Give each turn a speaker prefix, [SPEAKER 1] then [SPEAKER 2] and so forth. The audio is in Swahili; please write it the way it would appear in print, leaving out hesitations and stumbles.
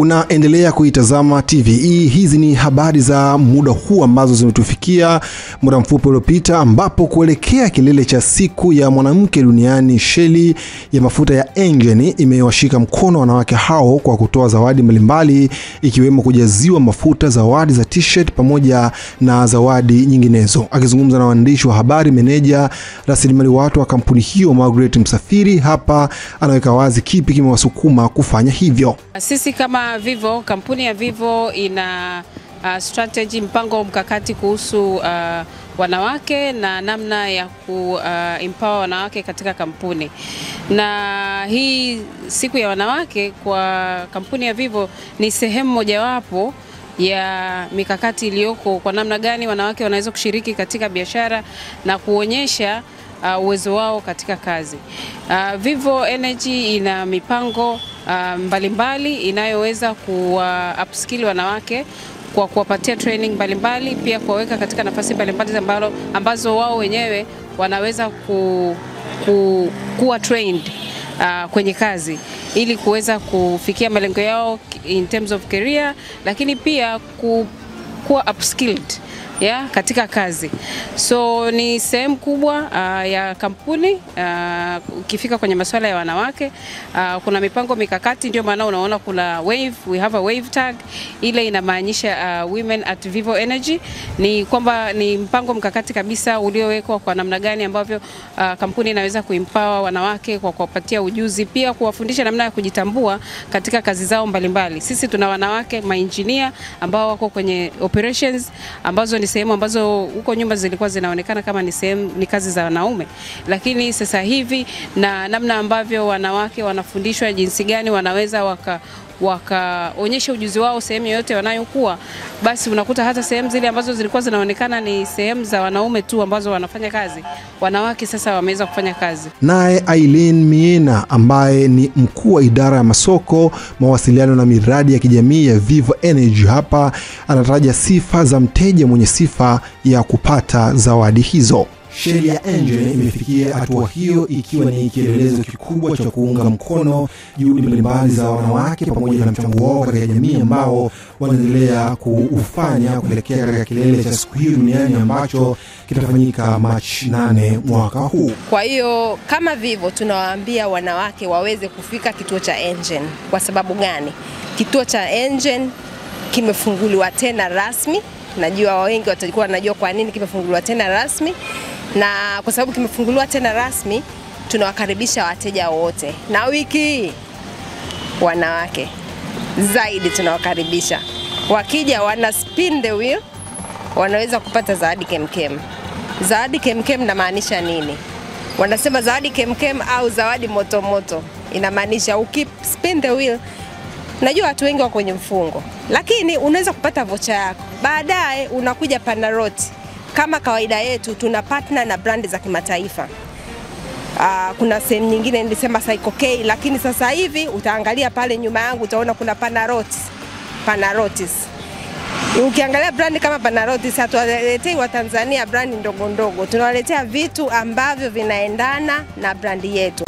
[SPEAKER 1] Unaendelea kuitazama TVE. Hizi ni habari za muda huu ambazo zimetufikia muda mfupi uliopita, ambapo kuelekea kilele cha siku ya mwanamke duniani, Sheli ya mafuta ya Engen imewashika mkono wanawake hao kwa kutoa zawadi mbalimbali, ikiwemo kujaziwa mafuta, zawadi za t-shirt pamoja na zawadi nyinginezo. Akizungumza na waandishi wa habari, meneja rasilimali watu wa kampuni hiyo Margaret Msafiri hapa anaweka wazi kipi kimewasukuma kufanya hivyo.
[SPEAKER 2] Sisi kama Vivo, kampuni ya Vivo ina strategy, mpango mkakati kuhusu wanawake na namna ya empower wanawake katika kampuni. Na hii siku ya wanawake kwa kampuni ya Vivo ni sehemu mojawapo ya mikakati iliyoko kwa namna gani wanawake wanaweza kushiriki katika biashara na kuonyesha uwezo wao katika kazi. Vivo Energy ina mipango mbalimbali inayoweza upskill wanawake kwa kuwapatia training mbalimbali, pia kuwaweka katika nafasi mbalimbali ambazo wao wenyewe wanaweza kuwa trained kwenye kazi ili kuweza kufikia malengo yao in terms of career, lakini pia kuwa upskilled katika kazi. So ni sehemu kubwa ya kampuni ukifika kwenye masuala ya wanawake. Kuna mipango mikakati, ndio maana unaona kuna wave, we have a wave tag, ile inamaanisha women at Vivo Energy. Ni kwamba ni mpango mkakati kabisa uliowekwa kwa namna gani ambavyo kampuni inaweza kuempower wanawake kwa kuwapatia ujuzi, pia kuwafundisha namna ya kujitambua katika kazi zao mbalimbali. Sisi tuna wanawake maengineer ambao wako kwenye operations, ambazo ni sehemu ambazo huko nyuma zilikuwa zinaonekana kama ni kazi za wanaume, lakini sasa hivi na namna ambavyo wanawake wanafundishwa jinsi gani wanaweza wakaonyesha ujuzi wao sehemu yote wanayokuwa, basi unakuta hata sehemu zile ambazo zilikuwa zinaonekana ni sehemu za wanaume tu ambazo wanafanya kazi, wanawake sasa wameweza kufanya kazi.
[SPEAKER 1] Naye Aileen Miena ambaye ni mkuu wa idara ya masoko, mawasiliano na miradi ya kijamii ya Vivo Energy hapa anataja sifa za mteja mwenye sifa ya kupata zawadi hizo. Sheli ya Engen imefikia hatua hiyo ikiwa ni kielelezo kikubwa cha kuunga mkono juhudi mbalimbali za wanawake pamoja na mchango wao katika jamii ambao wanaendelea kuufanya kuelekea katika kilele cha siku hiyo duniani ambacho kitafanyika Machi 8 mwaka huu.
[SPEAKER 3] Kwa hiyo kama Vivo tunawaambia wanawake waweze kufika kituo cha Engen. Kwa sababu gani? Kituo cha Engen kimefunguliwa tena rasmi. Najua wengi watakuwa wanajua kwa nini kimefunguliwa tena rasmi. Na kwa sababu kimefunguliwa tena rasmi, tunawakaribisha wateja wote. Na wiki hii wanawake zaidi tunawakaribisha. Wakija wana spin the wheel, wanaweza kupata zawadi kemkem. Zawadi kemkem inamaanisha nini? Wanasema zawadi kemkem au zawadi moto moto. Inamaanisha spin the wheel. Najua watu wengi wako kwenye mfungo, lakini unaweza kupata vocha yako. Baadaye unakuja Panaroti. Kama kawaida yetu tuna partner na brandi za kimataifa. Kuna sehemu nyingine nilisema Psycho K, lakini sasa hivi utaangalia pale nyuma yangu utaona kuna Panarotis. Ukiangalia brandi kama Panarotis, hatuwaletei wa Tanzania brandi ndogo ndogo. Tunawaletea vitu ambavyo vinaendana na brandi yetu.